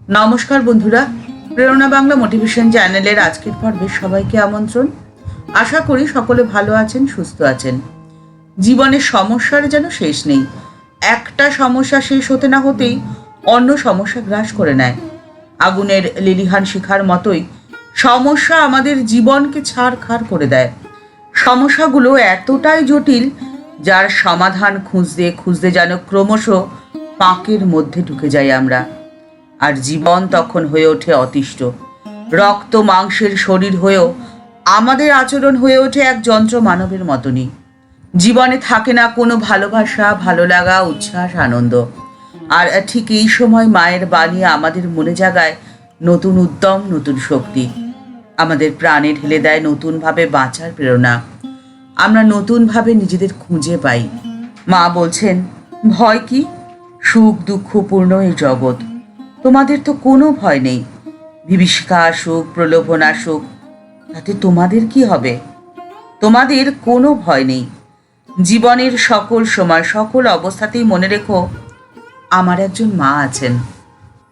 নমস্কার বন্ধুরা, প্রেরণা বাংলা মোটিভেশন চ্যানেলের আজকের পর্বে সবাইকে আমন্ত্রণ। আশা করি সকলে ভালো আছেন, সুস্থ আছেন। জীবনের সমস্যার যেন শেষ নেই। একটা সমস্যা শেষ হতে না হতেই অন্য সমস্যা গ্রাস করে নেয়। আগুনের লিলিহান শিখার মতোই সমস্যা আমাদের জীবনকে ছাড়খাড় করে দেয়। সমস্যাগুলো এতটাই জটিল, যার সমাধান খুঁজতে খুঁজতে যেন ক্রমশ পাঁকের মধ্যে ঢুকে যাই আমরা। আর জীবন তখন হয়ে ওঠে অতিষ্ঠ। রক্ত মাংসের শরীর হয়েও আমাদের আচরণ হয়ে ওঠে এক যন্ত্র মানবের মতনই। জীবনে থাকে না কোনো ভালোবাসা, ভালো লাগা, উচ্ছ্বাস, আনন্দ। আর ঠিক এই সময় মায়ের বাণী আমাদের মনে জাগায় নতুন উদ্যম, নতুন শক্তি। আমাদের প্রাণে ঢেলে দেয় নতুনভাবে বাঁচার প্রেরণা। আমরা নতুনভাবে নিজেদের খুঁজে পাই। মা বলছেন, ভয় কি? সুখ দুঃখপূর্ণ এই জগৎ, তোমাদের তো কোনো ভয় নেই। বিভীষিকা আসুক, প্রলোভন আসুক, তাতে তোমাদের কি হবে? তোমাদের কোনো ভয় নেই। জীবনের সকল সময়, সকল অবস্থাতেই মনে রেখো, আমার একজন মা আছেন।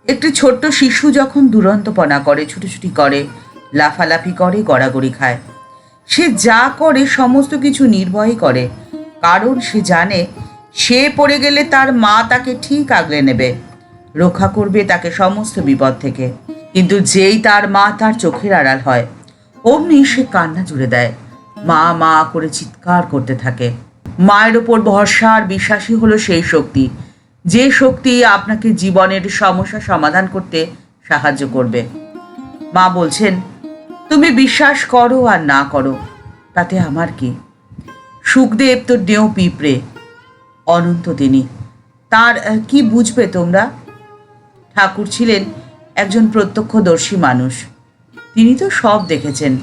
একটি ছোট্ট শিশু যখন দুরন্তপনা করে, ছুটোছুটি করে, লাফালাফি করে, গড়াগড়ি খায়, সে যা করে সমস্ত কিছু নির্ভয় করে, কারণ সে জানে সে পড়ে গেলে তার মা তাকে ঠিক আগলে নেবে, রক্ষা করবে তাকে সমস্ত বিপদ থেকে। কিন্তু যেই তার মা তার চোখের আড়াল হয়, অমনি সে কান্না জুড়ে দেয়, মা মা করে চিৎকার করতে থাকে। মায়ের ওপর ভরসা আর বিশ্বাসই হলো সেই শক্তি, যে শক্তি আপনাকে জীবনের সমস্যা সমাধান করতে সাহায্য করবে। মা বলছেন, তুমি বিশ্বাস করো আর না করো, তাতে আমার কি? সুখদেব তো ডেউ পিঁপড়ে, অনন্ত তিনি, তার কি বুঝবে তোমরা? ঠাকুর ছিলেন একজন প্রত্যক্ষদর্শী মানুষ। তিনি তো সব দেখেছেন,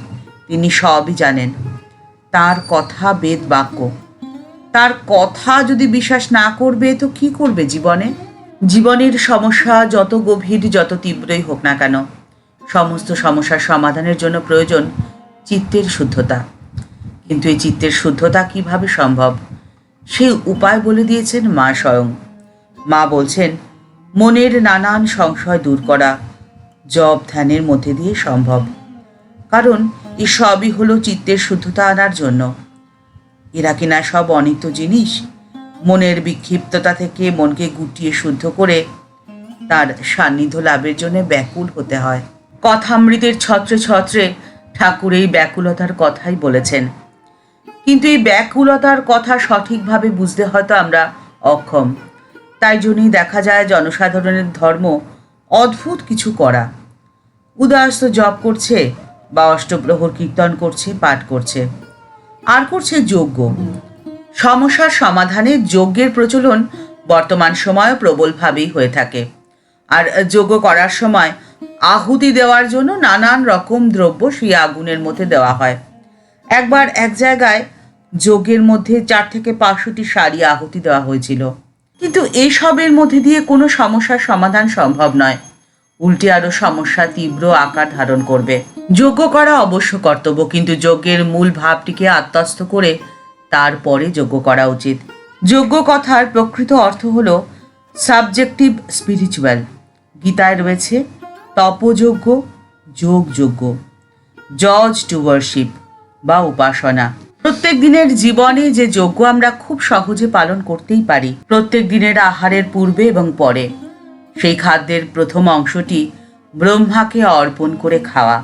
তিনি সবই জানেন। তার কথা বেদ বাক্য। তার কথা যদি বিশ্বাস না করবে তো কি করবে জীবনে? জীবনের সমস্যা যত গভীর, যত তীব্রই হোক না কেন, সমস্ত সমস্যার সমাধানের জন্য প্রয়োজন চিত্তের শুদ্ধতা। কিন্তু এই চিত্তের শুদ্ধতা কিভাবে সম্ভব, সেই উপায় বলে দিয়েছেন মা স্বয়ং। মা বলছেন, মনের নানান সংশয় দূর করা জপ ধ্যানের মধ্যে দিয়ে সম্ভব। কারণ এই সবই হলো চিত্তের শুদ্ধতা আনার জন্য। এরা কিনা সব অনিত্য জিনিস। মনের বিক্ষিপ্ততা থেকে মনকে গুটিয়ে শুদ্ধ করে তার সান্নিধ্য লাভের জন্য ব্যাকুল হতে হয়। কথামৃতের ছত্রে ছত্রে ঠাকুর এই ব্যাকুলতার কথাই বলেছেন। কিন্তু এই ব্যাকুলতার কথা সঠিকভাবে বুঝতে হয়তো আমরা অক্ষম। তাই জন্যই দেখা যায় জনসাধারণের ধর্ম অদ্ভুত কিছু করা। উদাস্ত জপ করছে বা অষ্টপ্রহর কীর্তন করছে, পাঠ করছে, আর করছে যজ্ঞ। সমস্যার সমাধানে যজ্ঞের প্রচলন বর্তমান সময়ে প্রবলভাবেই হয়ে থাকে। আর যজ্ঞ করার সময় আহুতি দেওয়ার জন্য নানান রকম দ্রব্য সেই আগুনের মধ্যে দেওয়া হয়। একবার এক জায়গায় যজ্ঞের মধ্যে 4 থেকে 500টি শাড়ি আহুতি দেওয়া হয়েছিল। কিন্তু এইসবের মধ্যে দিয়ে কোনো সমস্যার সমাধান সম্ভব নয়, উল্টে আরো সমস্যা তীব্র আকার ধারণ করবে। যজ্ঞ করা অবশ্য কর্তব্য, কিন্তু যজ্ঞের মূল ভাবটিকে আত্মস্থ করে তারপরে যজ্ঞ করা উচিত। যজ্ঞ কথার প্রকৃত অর্থ হলো সাবজেক্টিভ স্পিরিচুয়াল। গীতায় রয়েছে তপযজ্ঞ, যোগযজ্ঞ, জজ টু ওয়ার্শিপ বা উপাসনা। প্রত্যেক দিনের জীবনে যে যজ্ঞ আমরা খুব সহজে পালন করতেই পারি। প্রত্যেক দিনের আহারের পূর্বে এবং পরে সেই খাদ্যের প্রথম অংশটি ব্রহ্মাকে অর্পণ করে খাওয়া,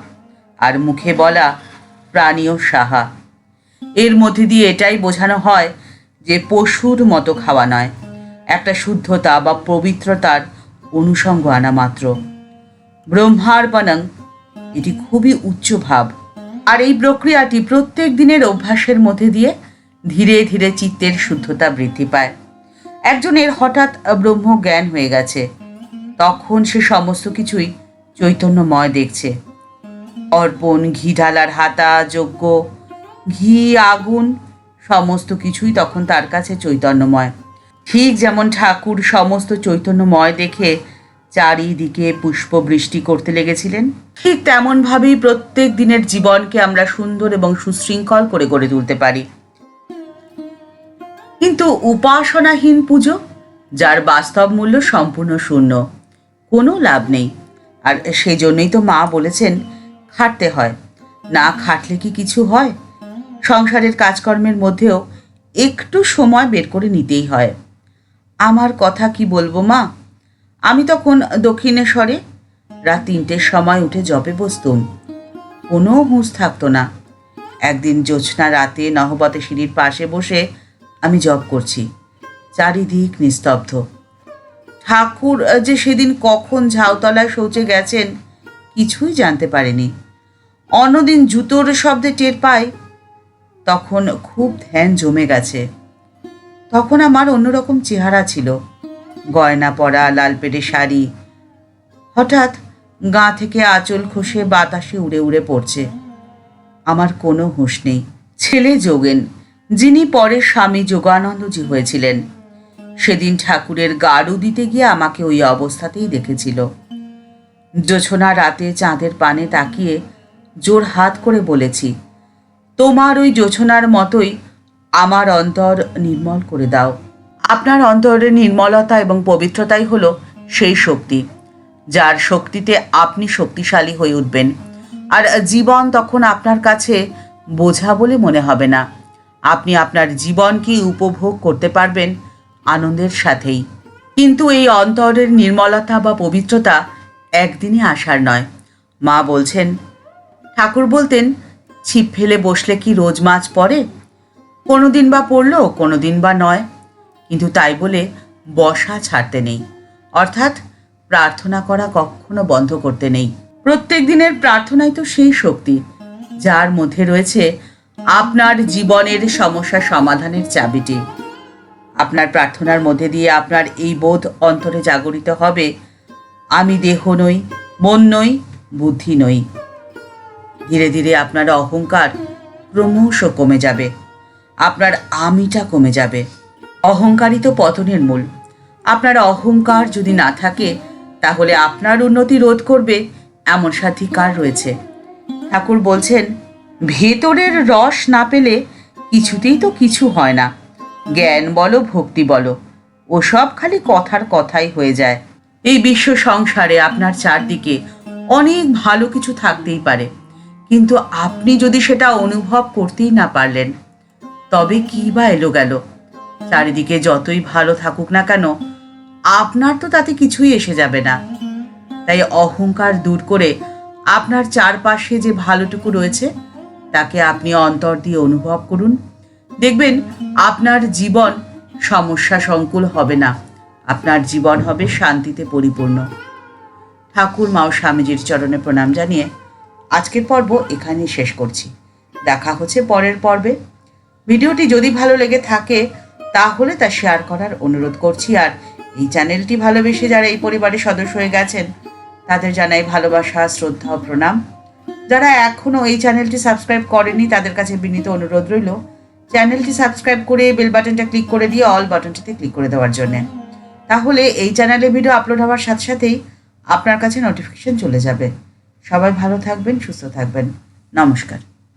আর মুখে বলা প্রাণীয় সাহা। এর মধ্যে দিয়ে এটাই বোঝানো হয় যে পশুর মতো খাওয়া নয়, একটা শুদ্ধতা বা পবিত্রতার অনুষঙ্গ আনা মাত্র। ব্রহ্মার্পণং, এটি খুবই উচ্চ ভাব। আর এই প্রক্রিয়াটি প্রত্যেক দিনের অভ্যাসের মধ্যে দিয়ে ধীরে ধীরে চিত্তের শুদ্ধতা বৃদ্ধি পায়। একজনের হঠাৎ ব্রহ্ম জ্ঞান হয়ে গেছে, তখন সে সমস্ত কিছুই চৈতন্যময় দেখছে। অর্পণ, ঘি ঢালার হাতা, যজ্ঞ, ঘি, আগুন, সমস্ত কিছুই তখন তার কাছে চৈতন্যময়। ঠিক যেমন ঠাকুর সমস্ত চৈতন্যময় দেখে চারিদিকে পুষ্প বৃষ্টি করতে লেগেছিলেন, ঠিক তেমনভাবেই প্রত্যেক দিনের জীবনকে আমরা সুন্দর এবং সুশৃঙ্খল করে গড়ে তুলতে পারি। কিন্তু উপাসনাহীন পুজো, যার বাস্তব মূল্য সম্পূর্ণ শূন্য, কোনো লাভ নেই। আর সেই জন্যই তো মা বলেছেন খাটতে হয়, না খাটলে কি কিছু হয়? সংসারের কাজকর্মের মধ্যেও একটু সময় বের করে নিতেই হয়। আমার কথা কি বলবো মা, আমি তখন দক্ষিণেশ্বরে রাত 3টের সময় উঠে জবে বসতুম, কোনো হুঁশ থাকতো না। একদিন জ্যোৎস্না রাতে নহবতে সিঁড়ির পাশে বসে আমি জব করছি, চারিদিক নিস্তব্ধ। ঠাকুর যে সেদিন কখন ঝাউতলায় শৌচে গেছেন কিছুই জানতে পারিনি। অন্যদিন জুতোর শব্দে টের পাই, তখন খুব ধ্যান জমে গেছে। তখন আমার অন্যরকম চেহারা ছিল, গয়না পরা, লাল পেটে শাড়ি। হঠাৎ গা থেকে আঁচল খসে বাতাসে উড়ে উড়ে পড়ছে। আমার কোনো হুঁশ নেই। ছেলে যোগেন, যিনি পরে স্বামী যোগানন্দজি হয়েছিলেন, সেদিন ঠাকুরের গাড়ু দিতে গিয়ে আমাকে ওই অবস্থাতেই দেখেছিল। জোছনা রাতে চাঁদের পানে তাকিয়ে জোর হাত করে বলেছি, তোমার ওই জোছনার মতোই আমার অন্তর নির্মল করে দাও। আপনার অন্তরের নির্মলতা এবং পবিত্রতাই হলো সেই শক্তি, যার শক্তিতে আপনি শক্তিশালী হয়ে উঠবেন। আর জীবন তখন আপনার কাছে বোঝা বলে মনে হবে না। আপনি আপনার জীবনকে উপভোগ করতে পারবেন আনন্দের সাথেই। কিন্তু এই অন্তরের নির্মলতা বা পবিত্রতা একদিনে আসার নয়। মা বলছেন, ঠাকুর বলতেন, ছিপ ফেলে বসলে কি রোজ মাছ পড়ে? কোনো দিন বা পড়লো, কোনো দিন বা নয়, কিন্তু তাই বলে বসা ছাড়তে নেই, অর্থাৎ প্রার্থনা করা কখনো বন্ধ করতে নেই। প্রত্যেক দিনের প্রার্থনাই তো সেই শক্তি, যার মধ্যে রয়েছে আপনার জীবনের সমস্যা সমাধানের চাবিটি। আপনার প্রার্থনার মধ্যে দিয়ে আপনার এই বোধ অন্তরে জাগরিত হবে, আমি দেহ নই, মন নই, বুদ্ধি নই। ধীরে ধীরে আপনার অহংকার ক্রমশ কমে যাবে, আপনার আমিটা কমে যাবে। অহংকারই তো পতনের মূল। আপনার অহংকার যদি না থাকে, তাহলে আপনার উন্নতি রোধ করবে এমন সাথী কার রয়েছে? ঠাকুর বলছেন, ভেতরের রস না পেলে কিছুতেই তো কিছু হয় না। জ্ঞান বলো, ভক্তি বলো, ওসব খালি কথার কথাই হয়ে যায়। এই বিশ্ব সংসারে আপনার চারদিকে অনেক ভালো কিছু থাকতেই পারে, কিন্তু আপনি যদি সেটা অনুভব করতেই না পারলেন, তবে কি বা এলো গেল? চারিদিকে যতই ভালো থাকুক না কেন, আপনার তো তাতে কিছুই এসে যাবে না। তাই অহংকার দূর করে আপনার চারপাশে যে ভালোটুকু রয়েছে তাকে আপনি অন্তর দিয়ে অনুভব করুন। দেখবেন আপনার জীবন সমস্যা সংকুল হবে না, আপনার জীবন হবে শান্তিতে পরিপূর্ণ। ঠাকুর মা ও স্বামীজির চরণে প্রণাম জানিয়ে আজকের পর্ব এখানেই শেষ করছি। দেখা হচ্ছে পরের পর্বে। ভিডিওটি যদি ভালো লেগে থাকে তাহলে তা শেয়ার করার অনুরোধ করছি। আর এই চ্যানেলটি ভালোবেসে যারা এই পরিবারের সদস্য হয়ে গেছেন তাদের জানাই ভালোবাসা, শ্রদ্ধা ও প্রণাম। যারা এখনও এই চ্যানেলটি সাবস্ক্রাইব করেনি তাদের কাছে বিনীত অনুরোধ রইল চ্যানেলটি সাবস্ক্রাইব করে বেল বাটনটা ক্লিক করে দিয়ে অল বাটনটিতে ক্লিক করে দেওয়ার জন্য। তাহলে এই চ্যানেলে ভিডিও আপলোড হওয়ার সাথে সাথেই আপনার কাছে নোটিফিকেশন চলে যাবে। সবাই ভালো থাকবেন, সুস্থ থাকবেন। নমস্কার।